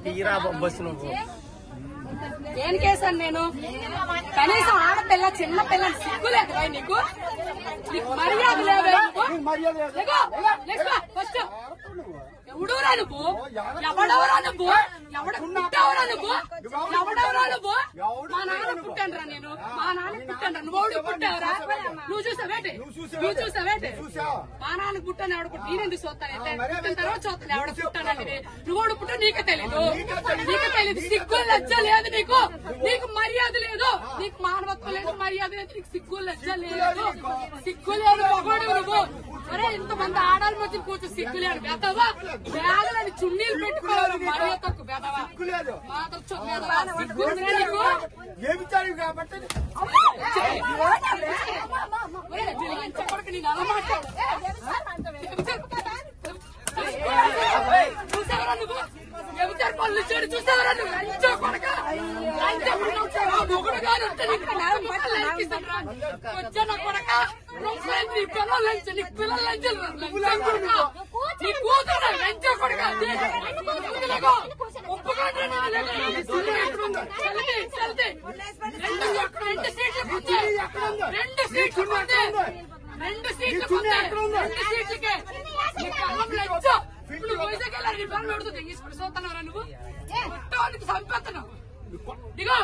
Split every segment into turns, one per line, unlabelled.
తీరా బస్సు నువ్వు
దేనికేసాను నేను? కనీసం ఆడపిల్ల చిన్న పిల్లని సిగ్గులేదు నీకు? మర్యాద లేదా? ఫస్ట్ ఎవడవరా నువ్వు? ఎవడవరా నువ్వు? పుట్టావరా నువ్వు? ఎవడవరా నువ్వు? మా నాన్న పుట్టానురా నేను. మా నాన్న పుట్టాను. నువ్వు పుట్టావరా? నువ్వు చూసావేటి? నువ్వు చూసావేటి? మా నాన్నకు పుట్టాను. ఎవడ పుట్టి నేనెందుకు చూస్తానైతే? పుట్టిన తర్వాత చూస్తాను ఎవడ పుట్టానంటే. నువ్వు పుట్టా నీకే తెలీదు. నీకే తెలీదు. సిగ్గు లజ్జ లేదు నీకు. నీకు మర్యాద లేదు. నీకు మానవత్వం లేదు, మర్యాద లేదు. నీకు సిగ్గు లజ్జ లేదు. సిగ్గు లేదు మగోడు నువ్వు. అరే ఇంతమంది ఆడాల మధ్య కూర్చో సిగ్గు లేదు. బెదవా బ్యాగులని చున్నీలు పెట్టుకోవాలి. మర్యాద తక్కువ బెదవా సిగ్గు నీకు. చెప్పడానికి నేను అలా మాట్లాడు. చూసావరా నువ్వు? ఎవరు పనులు చేయడు చూసావరా నువ్వు? లంచో కొడక మొగుడు గారు వచ్చా నా కొడక. నీ పిల్లలు లంచ, నీ పిల్లలు లంచాలు నీ కూతురు లంచో కొడక. ఒప్పుకోండి. 2 సీట్లు 2 సీట్లకే లంచో. ఇప్పుడు వైజాగ్ వెళ్ళాలి. నీ పిల్లలు పెడుతుంది తీసుకుని చూస్తున్నావురా నువ్వు? మొత్తానికి చంపేస్తున్నావు. దిగో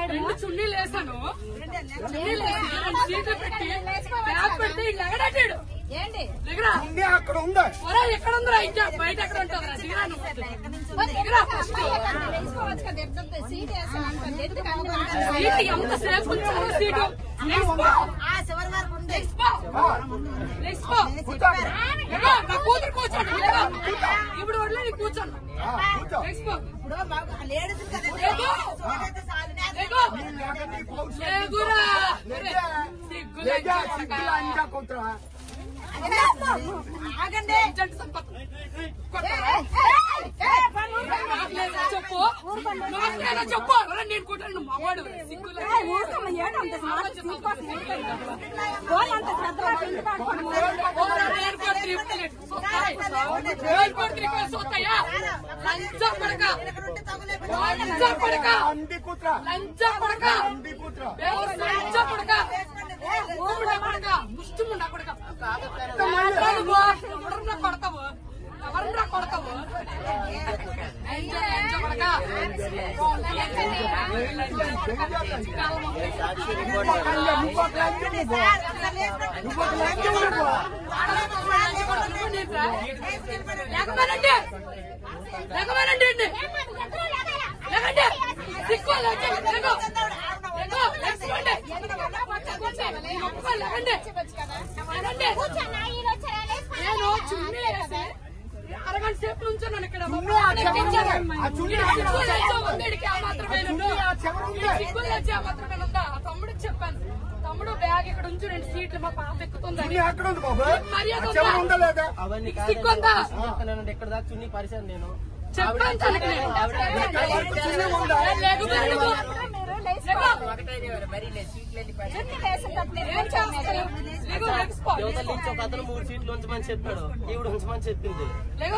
2 చున్నీలు వేసాను. 2 సీట్లు పెట్టి బ్యాగ్ పెడితే ఇట్లా ఎగడాటాడు. అక్కడ ఉందా? ఎక్కడ ఉందిరా? ఇంకా బయట ఎక్కడ ఉంటుందిరా? దిగరా నువ్వు. సీటు ఎంతసేపు ఉంచాలి? సీటు నా కూతురు కూర్చోండి. ఇప్పుడు వడ్లే నీ కూర్చోండి. చెప్పు చెప్పు. నేను కూర్చొని నువ్వు మగవాడు సిగ్గులు చూస్తాయా? లంచ పడక లంచ పడక లంచ పడక లంచ పడక పడక ముష్టిముండా కొడక. ఎవరన్నా కొడతావు? ఎవరన్నా కొడతావు? లేకమేనండి లేకమేనండి లేకండి సిక్కు లేకండి నేను చున్నీ వేసి అరగంట సేపు నుంచున్నాను ఇక్కడ. తమ్ముడికి చెప్పాను, తమ్ముడు బ్యాగ్ ఇక్కడ ఉంచు 2 సీట్లు మా పాప ఎక్కుతుందని. సిక్కుందా
ఎక్కడ దాకా చున్నీ పరిచయం నేను
చెప్పాను.
అతను 3 సీట్లు ఉంచమని చెప్పాడు. ఈవిడ ఉంచమని చెప్పింది.
నేను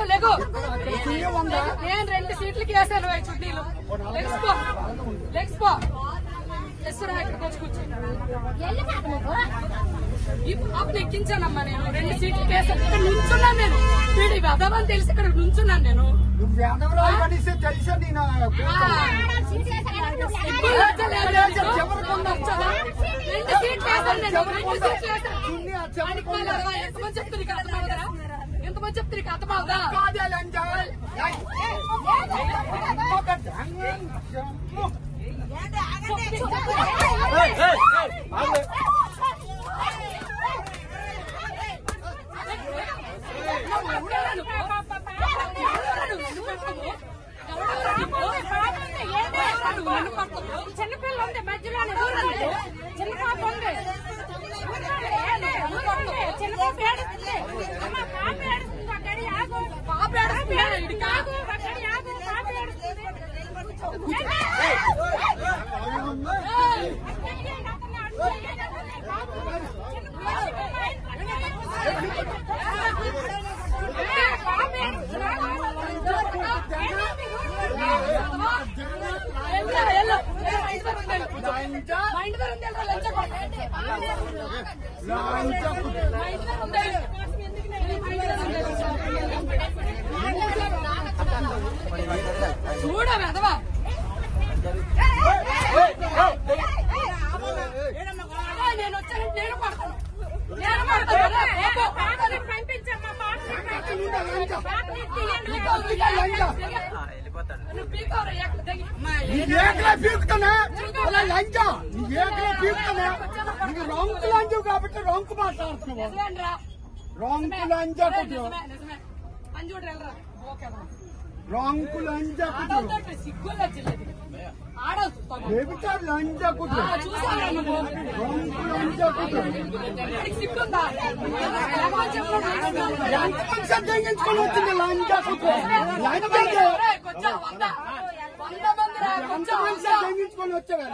2 సీట్లకి వేసాను చున్నీలు. లెగ్స్పో ఇక్కడికి వచ్చి కూర్చున్నాను. ఈ పాపను ఎక్కించానమ్మా నేను. 2 సీట్లు వేసాను. ఇక్కడ నుంచున్నాను నేను. వీడి వెదవని తెలిసి ఇక్కడ నుంచున్నాను నేను.
2 సీట్లు
ఎంతమంది చెప్తుంది అర్థమవుతారా? ఎంతమంది చెప్తే నీకు అర్థమవుదా? చిన్నపిల్ల ఉంది మధ్యలో చిన్న పాప ఉంది. చిన్న పాప ఏడుస్తుంది. అక్కడి ఆగు. పాప ఏడుస్తుంది. కాదు అక్కడి ఆగు. పాప ఏడుస్తుంది. చూడ వెదవా నేను వచ్చాను నేను పడతాను
రాంకు లంజు కాబట్టి రాంకు మాట్లాడుతున్నావు రాంకు లంజా కొట్టు రాంకు లంజా కొట్టు
సిగ్గుల్లో చిల్లది
ఏమిటా లంజా కొట్టు రాంకు లంజా కొట్టు
సిగ్గుందా
ఎంత తెగించుకొని వచ్చింది లంజా కొట్టు తెగించుకొని వచ్చావా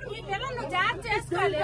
మీ పిల్లలు జాగ్రత్త చేసుకోవాలి